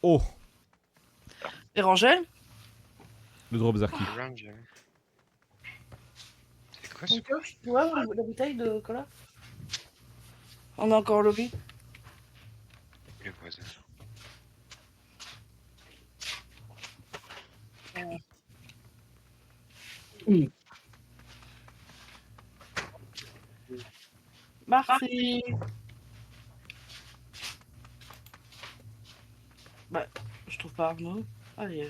Oh, Et Rangel? le drop Zarky. Rangel. C'est quoi ce Tu vois la bouteille de cola? On est encore au lobby. les voisins? Merci. Bah, je trouve pas Arnaud. Allez.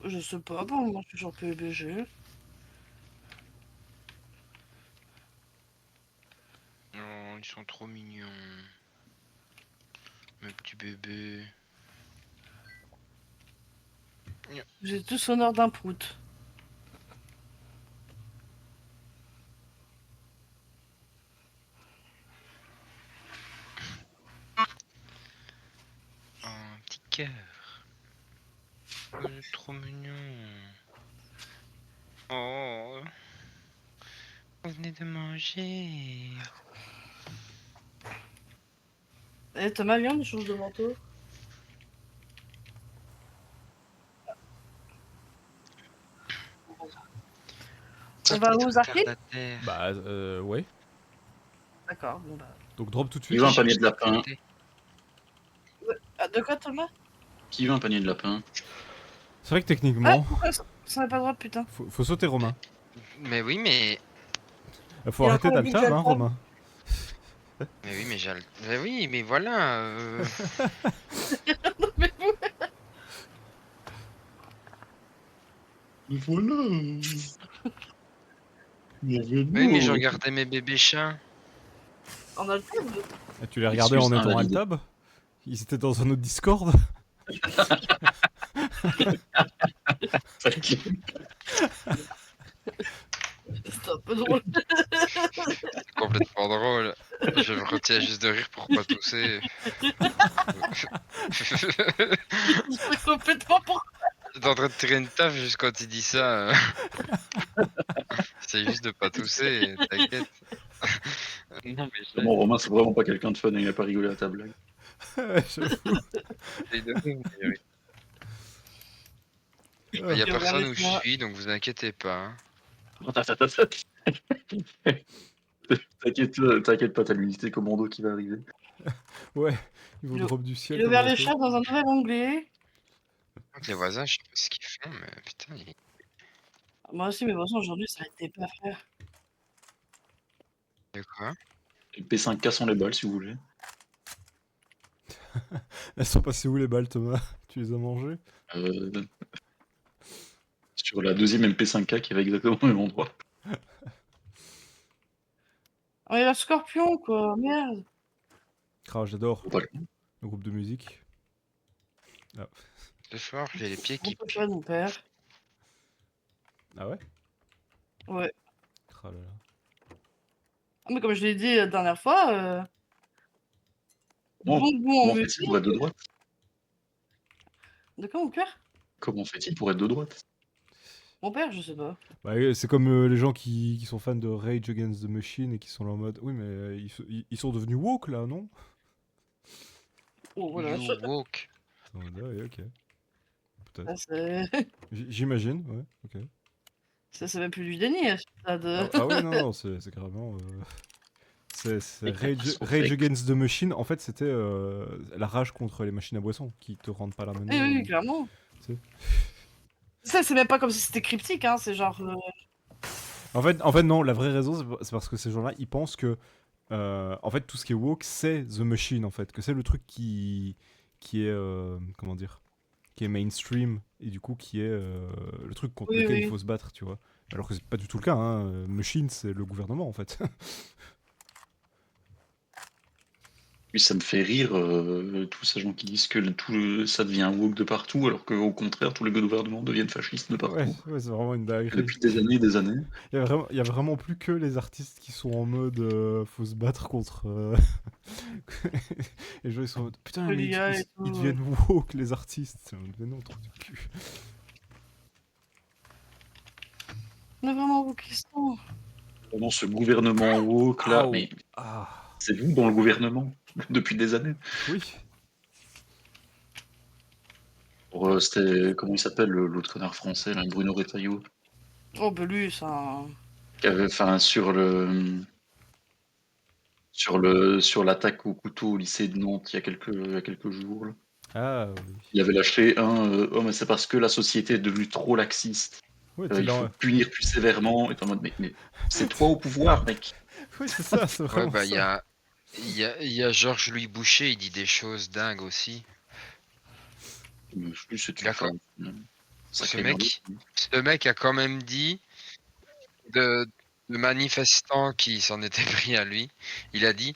Je sais pas, pour le moment, je suis sur PUBG. Oh, ils sont trop mignons. Mes petits bébés. Vous êtes tous au nord d'un prout. Un petit cœur. Oh, c'est trop mignon. Oh. Vous venez de manger. Eh, Thomas, viens, on change de manteau. On va où, Zarky? Bah, ouais. D'accord, bon bah. Donc drop tout de Qui suite. veut un panier de lapin? Ah, de quoi, Thomas? Qui veut un panier de lapin? C'est vrai que Ah, techniquement, pourquoi ça n'a pas le droit, putain? faut sauter Romain. Mais oui, mais. Faut Il y a arrêter encore la d'altab, big hein, Altab. Romain. Mais oui, mais j'ai. Mais oui, mais voilà. Mais vous, Voilà. Oui, mais je regardais mes bébés chats. on a le temps de... Et tu les regardais en Excuse étant invalidée. altab? Ils étaient dans un autre Discord? C'est un peu drôle. C'est complètement drôle. Je me retiens juste de rire pour pas tousser. C'est complètement pour... T'es en train de tirer une taf juste quand il dit ça. C'est juste de pas tousser, t'inquiète. Non, mais je Bon, Romain, c'est vraiment pas quelqu'un de fun, il a pas rigolé à ta blague. Ouais, j'avoue. l'ai donné, mais oui. Il y a personne où je suis, donc vous inquiétez pas. T'inquiète pas, t'as l'unité commando qui va arriver. Ouais, ils vont Le- drop du ciel Il a comme ouvert un les peu. chats dans un nouvel onglet. Les voisins, je sais pas ce qu'ils font, mais putain, Moi aussi, mes voisins, aujourd'hui, ça a été pas, frère. de quoi? Les P5K sont les balles si vous voulez. Elles sont passées où les balles, Thomas? Tu les as mangées? Sur la deuxième MP5K qui va exactement au même endroit. Oh, il y a le scorpion, quoi, merde. Ah, j'adore. Faut pas le- Le groupe de musique. Ah, Ce soir, j'ai les pieds qui On peut piquent. pas, mon père. ah ouais? Ouais. Ah là là. Ah, mais comme je l'ai dit la dernière fois, Comment, bon goût en comment musique. fait-il pour être de droite? De quoi, mon père? Comment fait-il pour être de droite? Mon père, je sais pas. Bah, c'est comme les gens qui sont fans de Rage Against the Machine et qui sont là en mode oui mais ils sont devenus woke là, non? Oh, voilà. You walk. Ah, ouais, ok. Peut-être. Ça, c'est... J'imagine, ouais, ok. ça, c'est même plus du déni, à ce stade. Ah ouais, non, c'est carrément... C'est Rage Perfect. Against the Machine, en fait c'était la rage contre les machines à boisson qui te rendent pas la monnaie. Oui, oui, clairement. tu sais. Ça, c'est même pas comme si c'était cryptique, hein, c'est genre... En fait, non, la vraie raison, c'est parce que ces gens-là, ils pensent que, en fait, tout ce qui est woke, c'est The Machine, en fait. Que c'est le truc qui est, comment dire, qui est mainstream, et du coup, qui est le truc contre Oui, lequel oui. il faut se battre, tu vois. Alors que c'est pas du tout le cas, hein. Machine, c'est le gouvernement, en fait. Oui, ça me fait rire, tous ces gens qui disent que ça devient woke de partout, alors qu'au contraire, tous les gouvernements deviennent fascistes de partout. Ouais, c'est vraiment une dinguerie. Depuis des années et des années. Il y a vraiment plus que les artistes qui sont en mode faut se battre contre. Et les gens ils sont en mode putain, Que mais l'IA et tout, ils deviennent woke les artistes. Mais non, trop du cul. Mais vraiment, vos questions. Vraiment, ce gouvernement woke là, Aouh. mais Ah, c'est vous dans le gouvernement depuis des années. oui. C'était, comment il s'appelle l'autre connard français, là, Bruno Retailleau, Oh, bah lui, ça. qui avait, enfin, sur l'attaque au couteau au lycée de Nantes il y a quelques jours, là. Ah, oui. Il avait lâché oh, mais c'est parce que la société est devenue trop laxiste. Ouais, Il faut là. punir plus sévèrement. Et t'es en mode, mais c'est toi au pouvoir, mec. Oui, c'est ça, c'est Ouais, vraiment bah, ça. il y a Georges-Louis Boucher, il dit des choses dingues aussi. Mais plus c'est Il une a quand- femme. Ce Sacré merde. mec a quand même dit de, de manifestants qui s'en étaient pris à lui. Il a dit,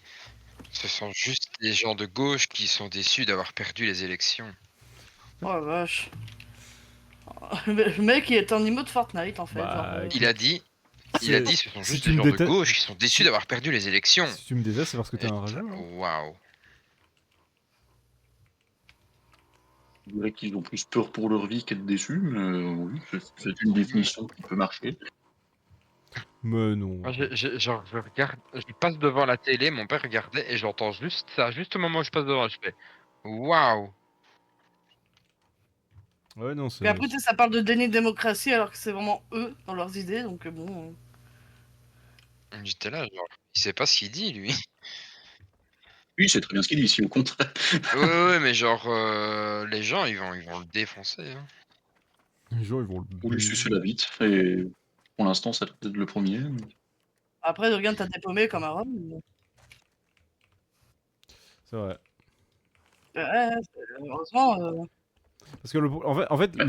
ce sont juste les gens de gauche qui sont déçus d'avoir perdu les élections. Oh la vache. Le mec, il est en emote Fortnite en fait. Genre, Bah, Il écoute, a dit, c'est- ce sont si juste tu les me gens de détestes, gauche qui sont déçus si, d'avoir perdu les élections. si tu me détestes, c'est parce que t'es Et un j'étais rageux. là, Hein. waouh. Je dirais qu'ils ont plus peur pour leur vie qu'être déçus, mais oui, c'est une définition qui peut marcher. Mais non. Moi, je regarde, je passe devant la télé, mon père regardait et j'entends juste ça, juste au moment où je passe devant, je fais waouh. Ouais, non, puis c'est. après, tu sais, ça parle de déni de démocratie alors que c'est vraiment eux dans leurs idées. Donc bon. J'étais là, genre, il sait pas ce qu'il dit, lui. Oui, c'est très bien ce qu'il dit ici, au contraire. Ouais, mais genre, les gens, ils vont le défoncer. Hein. Les gens, ils vont le Ou lui baiser. sucer la bite. Et pour l'instant, c'est peut-être le premier. Après, regarde, t'as dépaumé comme un rhum. C'est vrai. Heureusement. Parce que en fait, Mais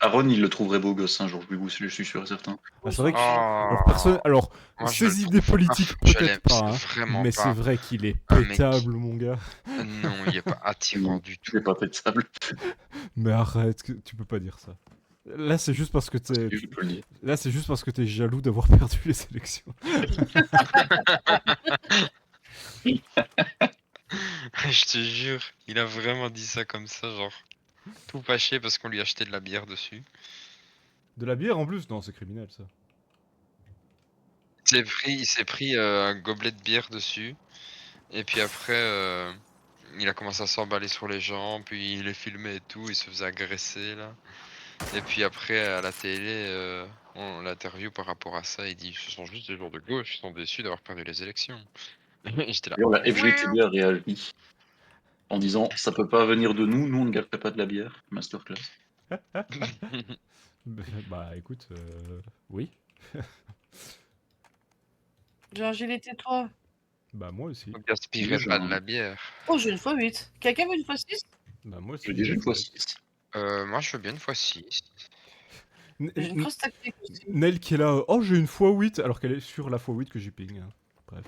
Aaron, il le trouverait beau gosse, hein, Georges Bugus, je suis sûr et certain. ah, c'est vrai que. Oh, Alors, moi je le ses idées trouve, politiques, je peut-être l'aime pas, hein, vraiment mais c'est pas. vrai qu'il est Un mec, pétable, mon gars. non, il est pas attirant du Il n'est tout. pas fait de sable, Mais arrête, tu peux pas dire ça. Là, c'est juste parce que t'es. je peux le dire. Là, c'est juste parce que t'es jaloux d'avoir perdu les élections. Je te jure, il a vraiment dit ça comme ça, genre tout fâché parce qu'on lui achetait de la bière dessus. De la bière en plus? Non, c'est criminel ça. Il s'est pris un gobelet de bière dessus. Et puis après, il a commencé à s'emballer sur les gens, puis il les filmait et tout, il se faisait agresser là. Et puis après, à la télé, on l'interview par rapport à ça, il dit ce sont juste des gens de gauche qui sont déçus d'avoir perdu les élections. Et j'étais là. D'ailleurs, la Ouais. FGTB a réagi en disant ça peut pas venir de nous, nous on ne garderait pas de la bière. Masterclass. Bah écoute, oui. J'ai un gilet, tais-toi. Bah moi aussi. On gaspillerait Déjà, pas de la bière. Oh, j'ai une fois 8. Quelqu'un veut une fois 6? Bah moi aussi. j'ai déjà une fois fait. 6. Moi, je veux bien une fois 6. J'ai une grosse tactique aussi. Nel qui est là, oh j'ai une x8, alors qu'elle est sur la x8 que j'ai ping. Hein. Bref.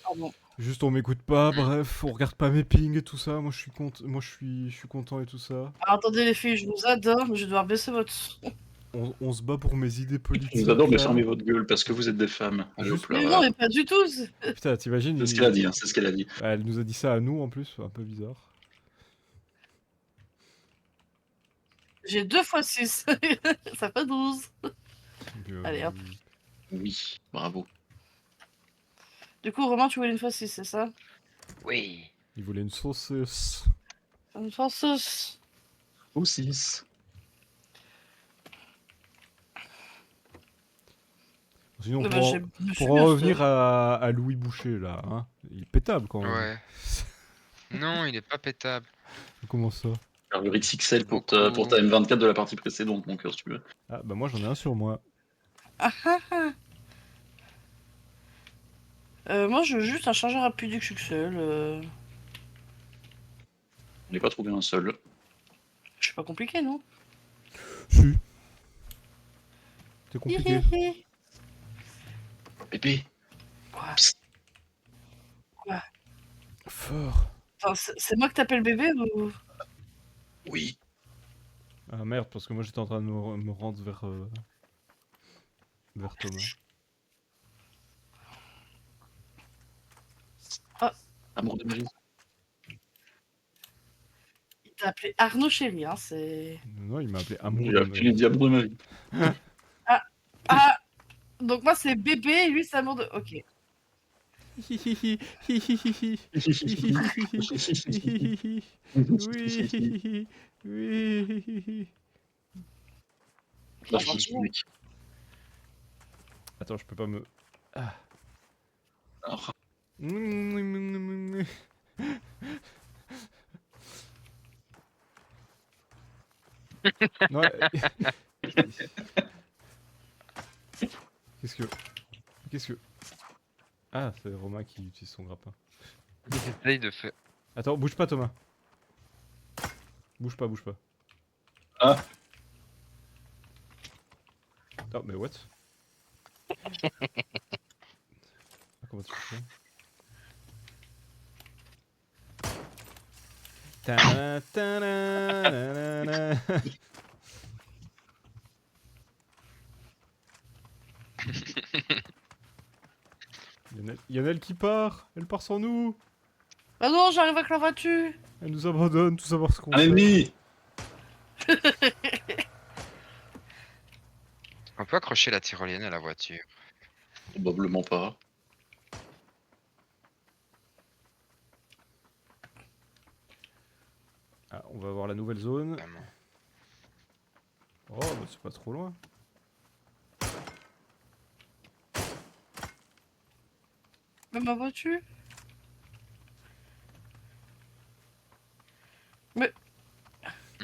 Pardon. Juste on m'écoute pas, bref, on regarde pas mes pings et tout ça, moi je suis content et tout ça. Alors, attendez les filles, je vous adore, mais je vais devoir baisser votre son. On se bat pour mes idées politiques. Je vous adore, mais là. fermez votre gueule parce que vous êtes des femmes. Allez, hop Mais là. non, mais pas du tout. Putain, t'imagines C'est ce qu'elle a dit, hein, c'est ce qu'elle a dit. Ouais, elle nous a dit ça à nous en plus, un peu bizarre. J'ai 2 fois 6. Ça fait 12. Allez, hop. Oui, bravo. Du coup, Romain, tu voulais une fois 6, c'est ça? Oui. Il voulait une saucisse. Une fois 6. Au 6. Sinon, Eh ben, je me suis pour en mis revenir à Louis Boucher là, hein, il est pétable quand même. Ouais. Non, il est pas pétable. Comment ça? Alors, le XXL pour ta Beaucoup. M24 de la partie précédente, mon cœur, si tu veux. Ah bah moi j'en ai un sur moi. Moi, je veux juste un chargeur à puits XXL. On n'est pas trouvé un seul. Je suis pas compliqué, non? Si. C'est compliqué. Pépé. Quoi? Quoi? Fort. Enfin, c'est moi que t'appelles bébé ou... Oui. Ah merde, parce que moi j'étais en train de me rendre vers Thomas. Amour de Marie. Il t'a appelé Arnaud Chéri, hein, c'est... Non, il m'a appelé Amour Il de a Marie. appelé Amour de Marie. Donc moi c'est bébé et lui c'est amour de... Ok. Oui, oui. Là, je pense Franchement. public. Attends, je peux pas me. Ah. Alors, Ouais. Qu'est-ce que. Qu'est-ce que. Ah, c'est Romain qui utilise son grappin. J'essaye de faire. Attends, bouge pas, Thomas. Bouge pas, bouge pas. Ah. Oh, mais what? Ah, comment tu fais? Ta-na, ta-na, na-na-na. Yannel qui part. Elle part sans nous. Ah non, j'arrive avec la voiture. Elle nous abandonne, tout savoir ce qu'on Un fait. ennemi. On peut accrocher la tyrolienne à la voiture. Probablement pas. Ah, on va voir la nouvelle zone. Vraiment. Oh, bah c'est pas trop loin. Mais ma voiture.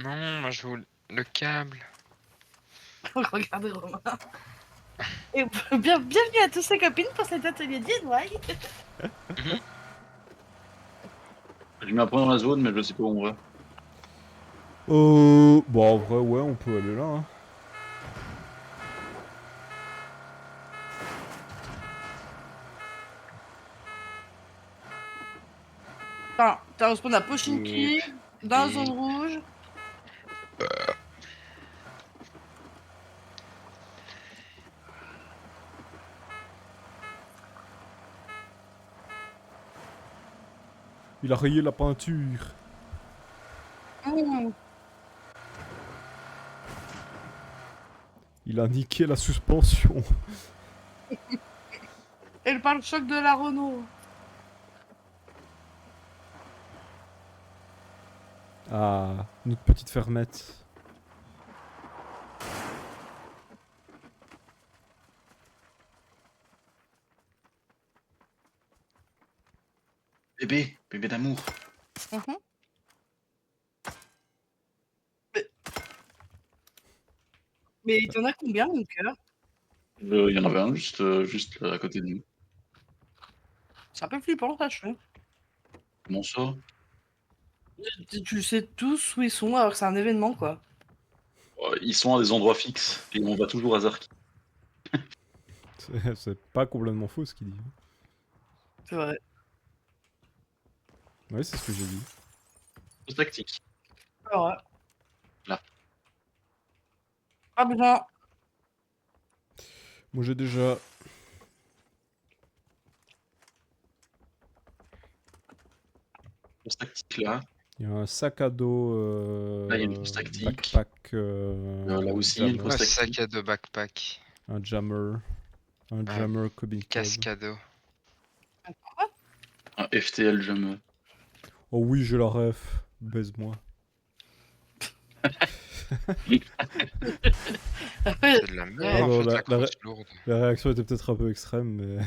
Non, moi je veux le câble. Regardez Romain. Et bienvenue à tous ces copines pour cet atelier DIY. Je mets un point dans la zone, mais je sais pas où on va. Bon, en vrai, ouais, on peut aller là. Hein. Enfin, t'as un spawn à Pochinki, dans la zone rouge. Il a rayé la peinture. Mmh. Il a niqué la suspension. Et le pare-choc de la Renault. Ah, notre petite fermette. Bébé, bébé d'amour. Mhm. Mais il y en a combien, mon cœur? Il y en avait un juste à côté de nous. C'est un peu flippant, ça, je trouve. Comment ça? Tu sais tous où ils sont alors que c'est un événement, quoi. Ils sont à des endroits fixes et on va toujours à Zarki. C'est pas complètement faux ce qu'il dit. C'est vrai. Ouais, c'est ce que j'ai dit. C'est tactique. Alors, ouais. Là. Pas besoin. Moi j'ai déjà. Grosse tactique là. Il y a un sac à dos. Là, il y a une grosse tactique. Backpack. Là aussi, il y a une jammer. grosse Un tactique. sac à dos backpack. Un jammer. Un jammer Cobin Club. Cascado. Quoi? Un FTL jamais. Oh oui, j'ai la ref. Baise-moi. C'est de la merde Ah en non, fait, la- la la- crosse lourde. La réaction était peut-être un peu extrême, mais.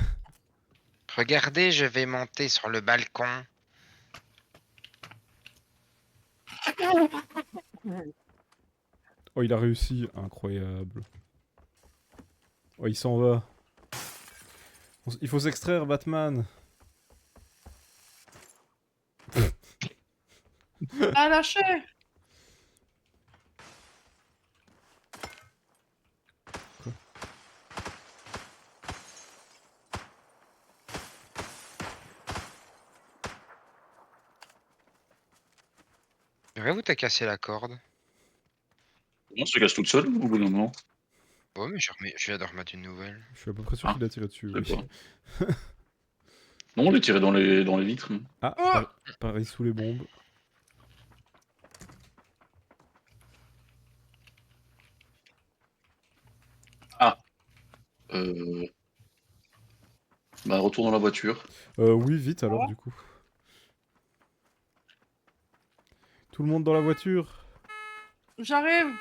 Regardez, je vais monter sur le balcon. Oh, il a réussi. Incroyable. Oh, il s'en va. Il faut s'extraire, Batman. Ah, lâché. Vrai ou t'as cassé la corde? On se casse toute seule au bout d'un moment. Ouais, mais je viens de remettre une nouvelle. Je suis à peu près sûr Ah, qu'il a tiré dessus. je sais Oui. pas. Non, on les tirait dans les vitres. Non. Ah, Oh. pareil sous les bombes. Ah. Bah, retour dans la voiture. Oui, vite alors, du coup. Tout le monde dans la voiture. J'arrive.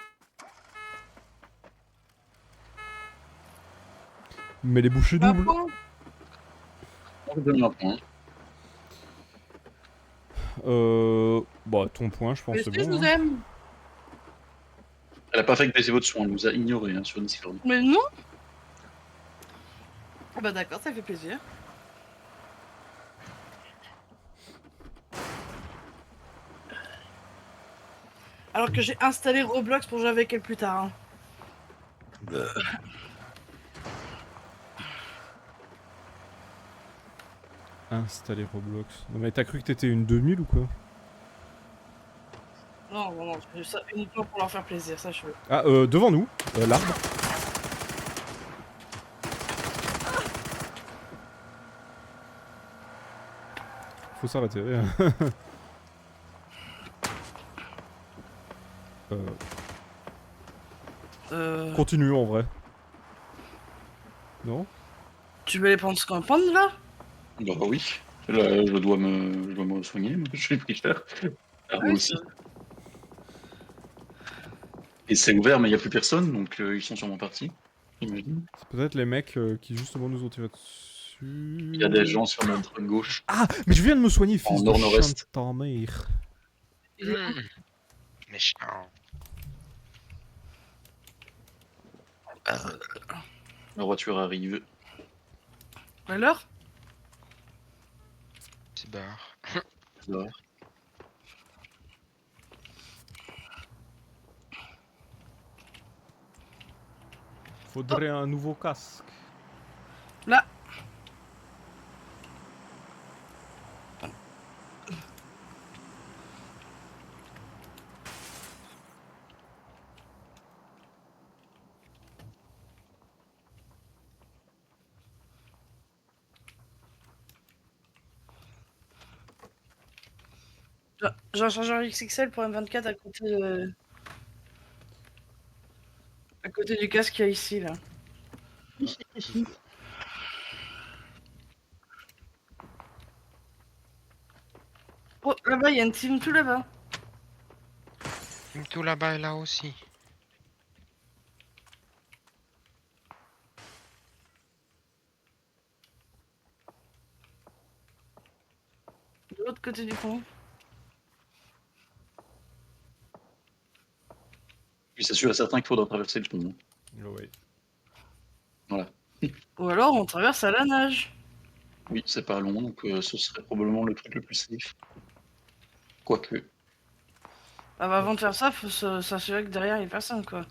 Mais les bouchées Ma doubles. peau. On te donne un point. Bah, ton point, je pense, Mais c'est si, je bon. vous Hein. aime. Elle a pas fait que baisser votre soin, elle nous a ignoré hein, sur Discord. Mais non. Ah bah d'accord, ça fait plaisir. Alors que j'ai installé Roblox pour jouer avec elle plus tard. Hein. Installer Roblox. Non, mais t'as cru que t'étais une 2000 ou quoi? Non, non, non, je fais ça uniquement pour leur faire plaisir, ça je veux. Ah, devant nous, l'arbre. Faut s'arrêter. Continue en vrai. Non? Tu veux les prendre ce qu'on prend là? Bah oui. Là, je dois me soigner, je suis pris cher. Ah, vous Oui, aussi. Et c'est ouvert, mais il n'y a plus personne, donc ils sont sûrement partis. J'imagine. C'est peut-être les mecs qui justement nous ont tiré dessus. Il y a des gens sur notre gauche. Ah, mais je viens de me soigner, fils En de chien de nord-nord-est. ta mère. Méchant. La voiture arrive. Alors? C'est barre. Là. Faudrait un nouveau casque. Là. J'ai un chargeur XXL pour M24 à côté du casque qu'il y a ici là. Oh, là-bas, il y a une team tout là-bas. Tout là-bas et là aussi. De l'autre côté du pont. Puis c'est sûr et certain qu'il faudra traverser le pont. Ouais. Voilà. Ou alors on traverse à la nage. Oui, c'est pas long, donc ce serait probablement le truc le plus safe. Quoique. Ah bah avant de faire ça, faut s'assurer que derrière il y a personne quoi.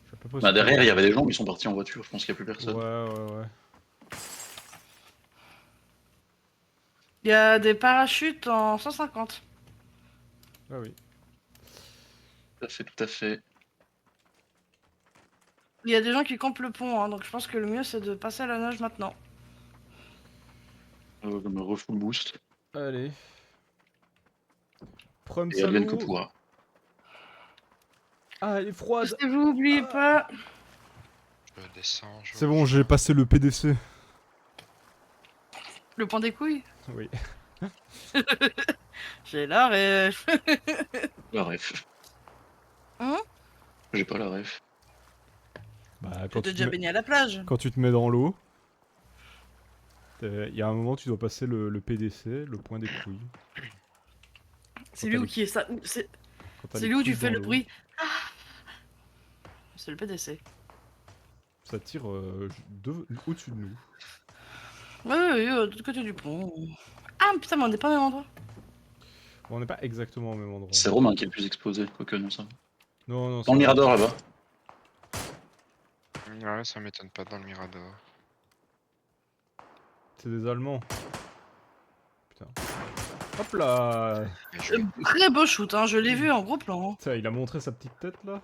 Je suis à peu près Bah sûr derrière, que- il y avait des gens, mais ils sont partis en voiture, je pense qu'il n'y a plus personne. Ouais. Il y a des parachutes en 150. Ah oui. Tout à fait, tout à fait. Il y a des gens qui campent le pont, hein, donc je pense que le mieux c'est de passer à la nage maintenant. Je me refull boost. Allez. Prom Et advienne que salaud. pourra. Ah, elle est froide. Vous oubliez pas. Je descends. C'est bon, j'ai passé le PDC. Le point des couilles. Oui. J'ai la ref. La ref. Hein? J'ai pas la ref. Bah, Tu quand t'es tu, te déjà mets... baigné à la plage. quand tu te mets dans l'eau, il y a un moment, tu dois passer le PDC, le point des couilles. C'est Quand lui où t'as qui est ça. C'est Quand t'as c'est les lui où tu couilles fais dans le l'eau, bruit. Ah. C'est le PDC. Ça tire au-dessus de nous. Oui, de l'autre côté du pont. Ah putain, mais on n'est pas au même endroit. On n'est pas exactement au même endroit. C'est Romain qui est le plus exposé, quoique non ça. Non, Dans c'est le pas- Mirador là-bas. Ouais, ça m'étonne pas dans le Mirador. C'est des Allemands. Putain. Hop là. Bien joué. Très beau shoot, hein, je l'ai vu en gros plan. Tiens, il a montré sa petite tête là.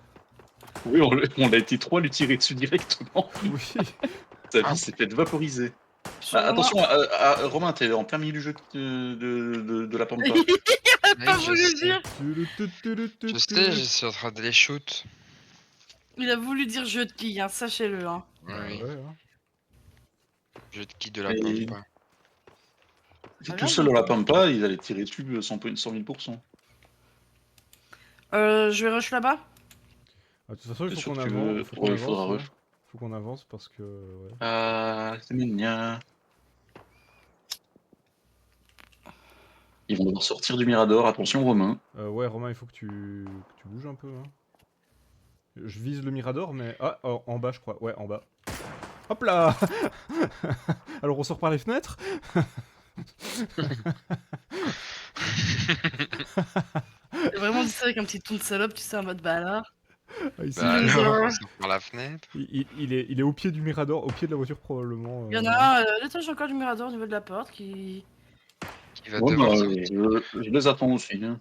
Oui, on a été trois à lui tirer dessus directement. Oui. Sa vie s'est fait vaporiser. Sur Ah, le moment- attention, Romain, t'es en plein milieu du jeu de la pampa. Pas Oui, voulu le dire. je sais, je suis en train de les shoot. Il a voulu dire jeu de quilles, hein, sachez-le. Hein. Bah Oui, ouais, hein. je te quitte de la Et- pampa. C'est Ah, tout là, seul donc, dans la pampa, ils allaient tirer dessus 100 000%. je vais rush là-bas. Ah, de toute façon, il C'est faut sûr qu'on que tu avance, veux. faut qu'on Ouais, il faudra avance, ouais. rush. Faut qu'on avance parce que... ouais. C'est mignon. Ils vont devoir sortir du Mirador, attention Romain. Ouais, Romain, il faut que tu bouges un peu. Hein. Je vise le Mirador, mais... Ah, en bas, je crois. Ouais, en bas. Hop là. Alors, on sort par les fenêtres. J'ai vraiment dit ça avec un petit ton de salope, tu sais, en mode bah alors. Ah, ici, Bah Loser. alors, on sort par la fenêtre. il est au pied du Mirador, au pied de la voiture probablement. Il y en a un, l'étage encore du Mirador au niveau de la porte qui. Qui va Ouais, devoir bah, sortir. je les attends aussi. Hein.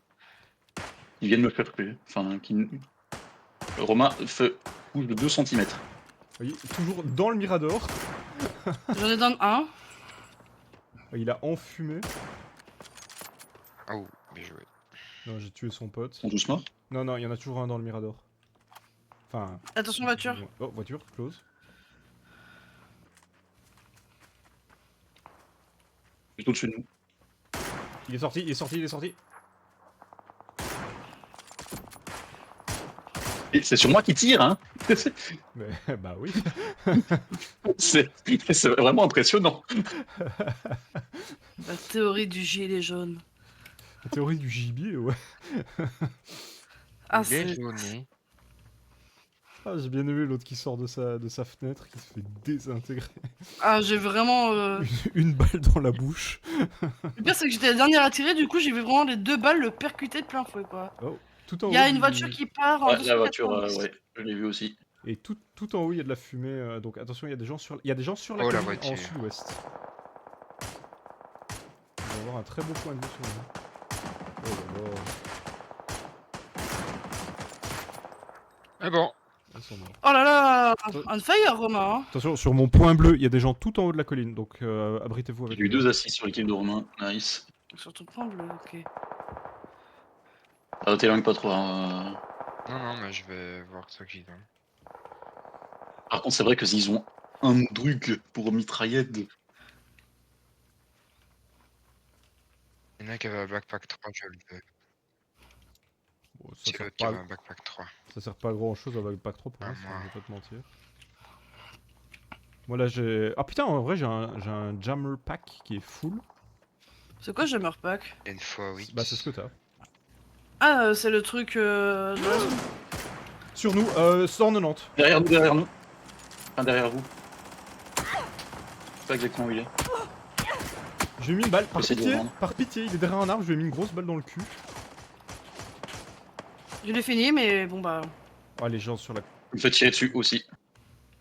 Ils viennent me faire tuer. Enfin, Romain bouge de 2 cm. Vous voyez, toujours dans le Mirador. J'en ai dans un. Il a enfumé. Oh, bien joué. Non, j'ai tué son pote. Ils sont tous morts. Non, non, il y en a toujours un dans le Mirador. Enfin... Attention voiture. Oh, voiture, close. Juste au-dessus de nous. Il est sorti, il est sorti, il est sorti. Et c'est sur moi qui tire, hein. Mais, bah oui. C'est vraiment impressionnant. La théorie du gilet jaune. La théorie du gibier, ouais. Ah, Il est c'est. jaune. Ah, j'ai bien aimé l'autre qui sort de sa fenêtre, qui se fait désintégrer. Ah, j'ai vraiment. Une balle dans la bouche. Le pire, c'est que j'étais la dernière à tirer, du coup, j'ai vu vraiment les deux balles le percuter de plein fouet, quoi. Oh, tout en Il y haut a une du- voiture qui part en Ouais, la voiture, 290. ouais, je l'ai vu aussi. Et tout en haut, il y a de la fumée. Donc attention, il y a des gens sur la Oh, la colline en voiture. sud-ouest. On va avoir un très beau point de vue sur nous. Oh là là. Mais bon, Ils sont morts. Oh là là, on fire, Romain. Hein. Attention, sur mon point bleu, il y a des gens tout en haut de la colline. Donc abritez-vous avec J'ai eu les 2 gars. assists sur l'équipe de Romain. Nice. Sur ton point bleu, ok. Ah, t'éloignes pas trop. Hein. non, non, mais je vais voir ce qu'ils ont. Par contre, c'est vrai que s'ils ont un truc pour mitraillette. Il y en a qui avaient un backpack 3, je le veux. Bon, ça, C'est sert l'autre qui pas, avait un backpack 3. ça sert pas à grand chose avec Pack 3 pour Ah, l'instant, moi. je vais pas te mentir. Moi là j'ai. Ah putain, en vrai j'ai un jammer pack qui est full. C'est quoi Jammer Pack? Une fois, oui. Bah c'est ce que t'as. Ah, c'est le truc. de la zone. Sur nous, 190. Derrière nous, derrière nous. Enfin, derrière vous. Je sais pas exactement où il est. Je lui ai mis une balle, par J'essaie de le pitié, rendre. par pitié, il est derrière un arbre, je lui ai mis une grosse balle dans le cul. Je l'ai fini, mais bon bah. Oh les gens sur la... Il me fait tirer dessus aussi.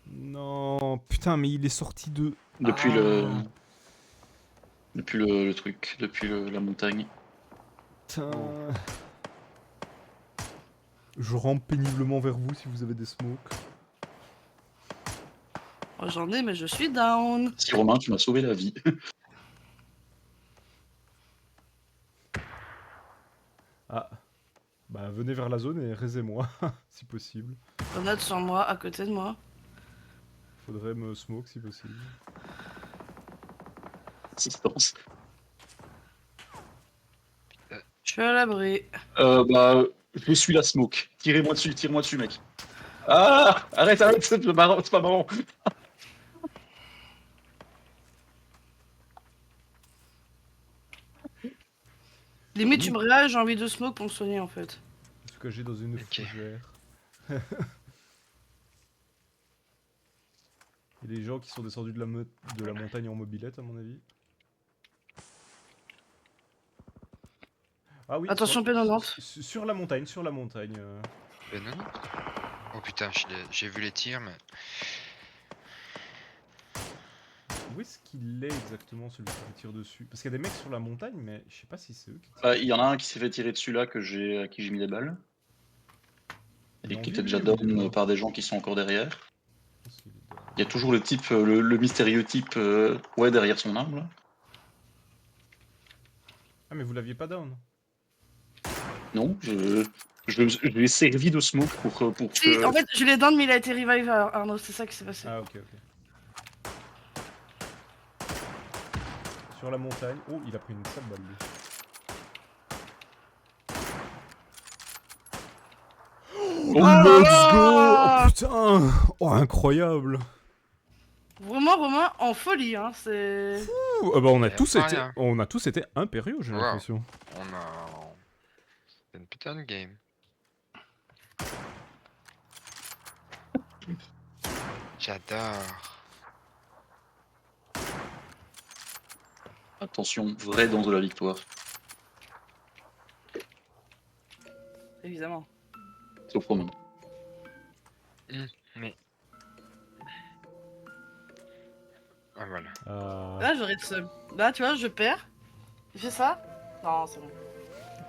Non, putain mais il est sorti de... Depuis Ah. le truc. Depuis la montagne. Putain... Je rampe péniblement vers vous si vous avez des smokes. Oh, j'en ai, mais je suis down. Si Romain, tu m'as sauvé la vie. Ah. Bah venez vers la zone et raisez-moi, si possible. Grenade sur moi, à côté de moi. Faudrait me smoke si possible. Assistance. Je suis à l'abri. Bah, je suis la smoke. Tirez-moi dessus, mec. Ah, arrête, c'est pas marrant, c'est pas marrant. Limite, tu me réagis, j'ai envie de smoke pour me soigner en fait. Ce que j'ai dans une Ok. fougère. Il y a des gens qui sont descendus de la montagne en mobilette à mon avis. Ah oui. Attention, sur, pédalante. sur la montagne, sur la montagne. Ben non. Oh putain, j'ai vu les tirs, mais. Où est-ce qu'il est exactement celui qui tire dessus? Parce qu'il y a des mecs sur la montagne, mais je sais pas si c'est eux qui tirent. Bah, il y en a un qui s'est fait tirer dessus là, à qui j'ai mis des balles. Il est Et en qui vie, était déjà lui, ou il est down mort? par des gens qui sont encore derrière. Je pense qu'il est down. Il y a toujours le type, le mystérieux type, ouais, derrière son arme là. Ah mais vous l'aviez pas down? Non, je lui ai servi de smoke pour Si, que... en fait, je l'ai down, mais il a été revive, Arnaud, c'est ça qui s'est passé. Ah, ok. Sur la montagne. Oh, il a pris une sale balle, lui. Oh, là Let's là go! Oh putain! Oh, incroyable! Vraiment, Romain, en folie, hein, c'est... Ouh, bah, on a Y a tous pas été, rien. on a tous été impérieux, j'ai Wow. l'impression. On a. C'est une putain de game. J'adore. Attention, vrai dans de la victoire. Évidemment. Sauf Romain. Mais. Ah voilà. Là, j'aurais le seum. Là, tu vois, je perds. Il fait ça? Non, c'est bon.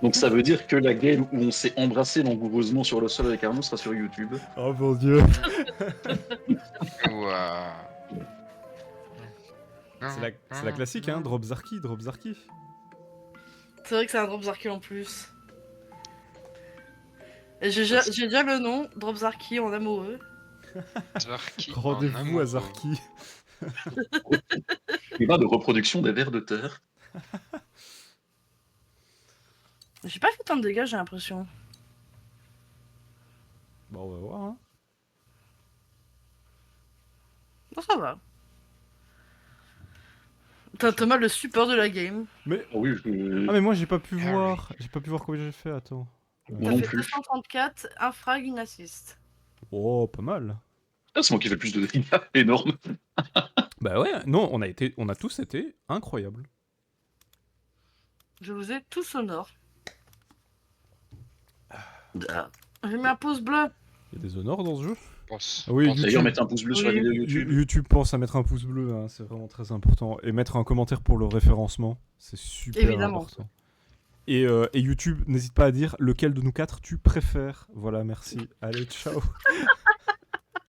Donc ça veut dire que la game où on s'est embrassé langoureusement sur le sol avec Arnaud sera sur YouTube. Oh mon dieu! Ouah. C'est la classique, hein? Drop Zarki, drop Zarki. C'est vrai que c'est un Drop Zarky en plus. Et j'ai déjà le nom, Drop Zarky en amoureux. Zarki en Rendez-vous à amoureux. Zarki. Il va de reproduction des vers de terre. J'ai pas fait tant de dégâts, j'ai l'impression. Bon, on va voir, hein. Non, ça va. T'as Thomas le support de la game. Mais. Ah oui, Ah, mais moi j'ai pas pu Harry. voir. J'ai pas pu voir combien j'ai fait, attends. Moi T'as non fait plus. 234, un frag, une assist. Oh, pas mal. Ah, c'est moi qui fais le plus de dégâts, énorme. Bah ouais, non, on a tous été incroyables. Je vous ai tous sonores. J'ai mis un pouce bleu. Il y a des honneurs dans ce jeu. Pense. Ah oui, pense- D'ailleurs, mettez un pouce bleu sur la Oui. vidéo YouTube. YouTube pense à mettre un pouce bleu, hein, c'est vraiment très important. Et mettre un commentaire pour le référencement, c'est super Évidemment. important. Et YouTube, n'hésite pas à dire lequel de nous quatre tu préfères. Voilà, merci. Allez, ciao.